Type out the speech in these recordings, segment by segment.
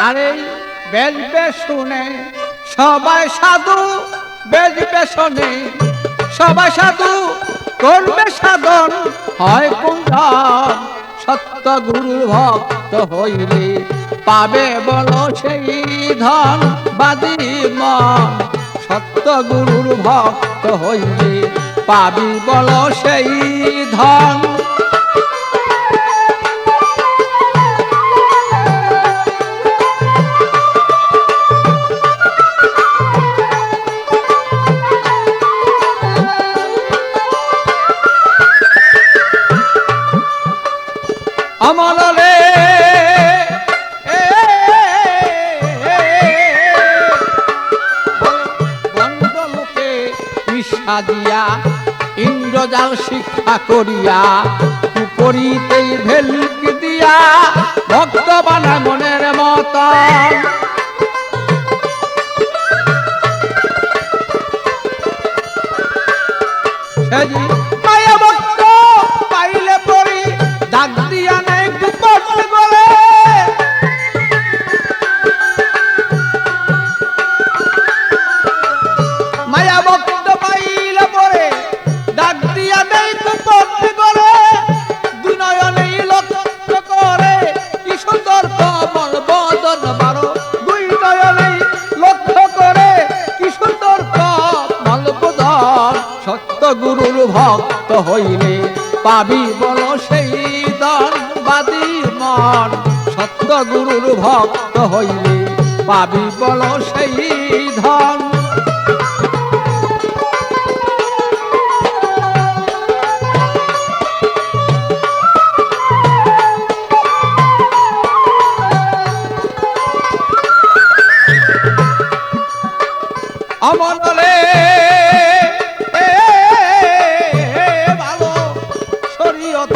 আরে বেজবে শুনে সবাই সাধু, বেজবে শুনে সবাই সাধু, করবে সাধন হয় কুঞ্জন। সত্য গুরুর ভক্ত হইলে পাবে বলো সেই ধন বাদী মন। সত্য গুরুর ভক্ত হইলে পাবি বলো সেই ধন। অমলে বন্ধলোকে মিশা দিয়া ইন্দ্রজাল শিক্ষা করিয়া উপরিতেই ভেলক দিয়া ভক্ত বানায় মনের মতন। মায়া ভক্ত পাইলে পরি ডাক দিয়া নেই গোপন বলে। মায়া ভক্ত পাইলে পরে ডাক দিয়া নেই গোপন বলে। দুনয়নে লক্ষ্য করে কি সুন্দর কমল বদন বারো। দুই নয়নে লক্ষ্য করে কি সুন্দর কমল বদন। সত্য গুরুর ভক্ত হইলে পাবি বলো সেই ধন বাদী মন। সত্য গুরুর ভক্ত হইলে পাবি বলো সেই ধন। অমলে ভালো শরীয়ত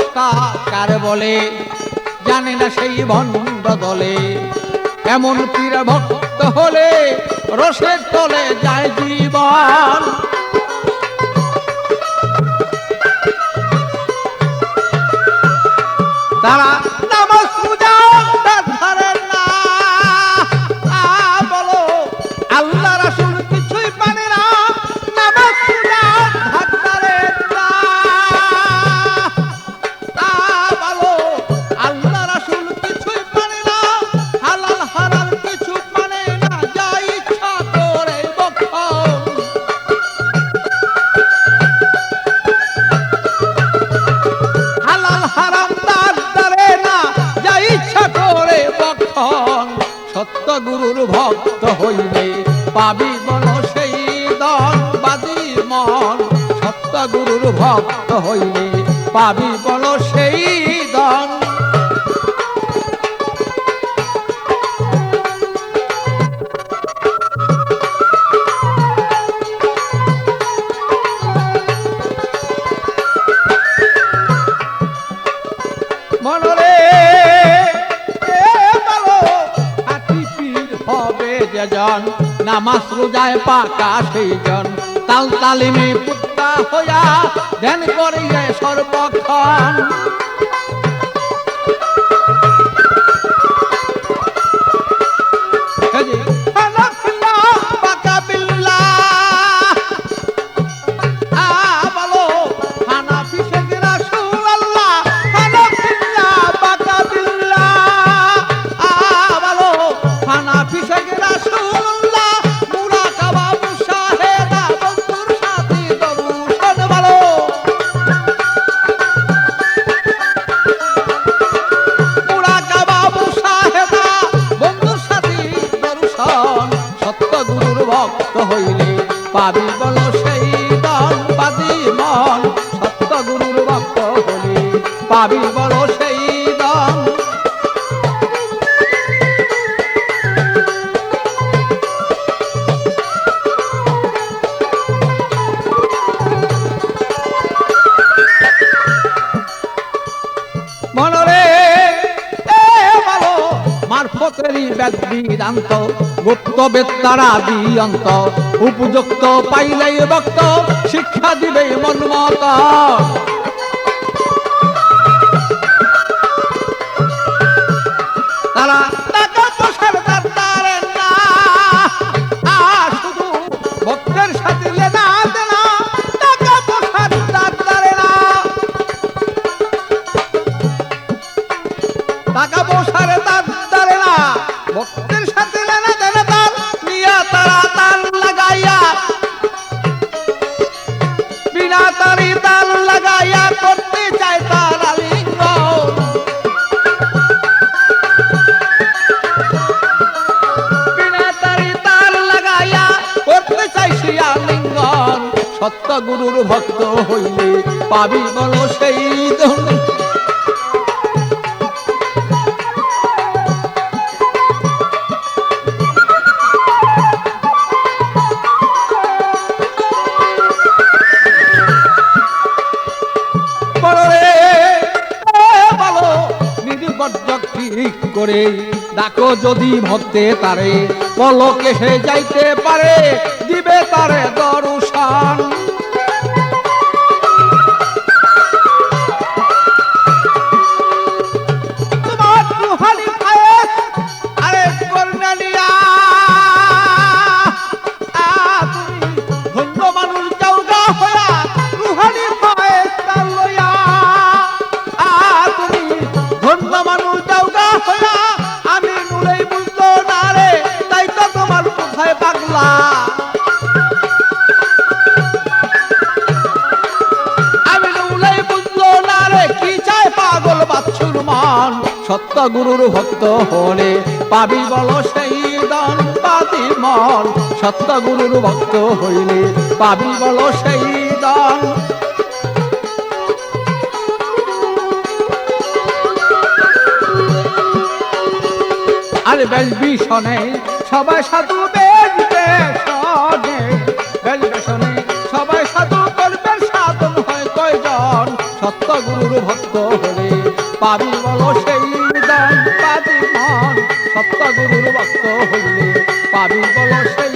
কার বলে জানে না সেই ভণ্ড দলে। এমন পীর ভক্ত হলে রসের তলে যায় জীবন। তারা নামাজ পূজা ধরে না, বলো আল্লাহ রাসূল কিছুই পারে না। নামাজ পূজা ধরে না, বলো আল্লাহ রাসূল কিছুই পারে না। হালাল হারাম কিছু মানে না, যা ইচ্ছা করে বক্ষণ। হালাল হারাম তার ধরে না, যা ইচ্ছা করে বক্ষণ। সত্য গুরুর ভক্ত হইলে পাবি বলো সেই ধন বাদী মন। সত্য গুরুর ভক্ত হইলে পাবি বলো সেই ধন। মনরে বলো হাতি পীর হবে যেজন, নামাজ রোজায় পাকা সেই জন। তাল তালিমে পুত্তা হইয়া ধ্যান করিয়ে সর্বক্ষণ। ভক্ত হইলে পাবি বলো সেই ধন বাদী মন। সত্য গুরুর ভক্ত হইলে পাবি বলো সেই ধন। মনরে ভালো মারফতেরই বেদ বেদান্ত গুপ্তবেত্তারা দিয়ন্ত উপযুক্ত পাইলেই ভক্ত শিক্ষা দিবে মনমত তারা টাকা পয়সার দরকারে না শুধু ভক্তের সাথে লেনা দেনা টাকা পয়সার দরকারে না টাকা পয়সার দরকারে না ভক্তের সাথে লেনা দেনা তার নিয়া তারা তাল লাগাইয়া বিনা তারি তাল লাগাইয়া করতে চায় তারা লিঙ্গন বিনা তারি তাল লাগাইয়া করতে চাই শিয়া লিঙ্গন সত্য গুরুর ভক্ত হইলে পাবি বলো সেই ধন ঠিক করে ডাকো যদি ভক্তে তারে পলকে সে যাইতে পারে দিবে তারে দর্শন তোমার রুহানি ফায়েজ আরে করনালিয়া তুমি ধন্য মানুষ যাওগা হইয়া রুহানি ফায়েজ তার লইয়া তুমি ধন্য মানুষ যাওগা হইয়া আমি নুলেই বুঝলো না রে তাই তো তোমার কোথায় পাগলা আমি নুলেই বুঝলো না রে কি চায় পাগল বাচ্চুর মান সত্য গুরুর ভক্ত হলে পাবি বলো সেই দান পাতি মন সত্য গুরুর ভক্ত হইলে পাবি বলো সেই দান আরে বেশ ভীষণে সবাই সাধু বেশনে সবাই সাধু করবেন সাধন হয় কয়জন সত্য গুরুর ভক্ত হলে পাবি বলো সেই দান পাবি মন সত্য গুরুর ভক্ত হইলে পাবি বলো সেই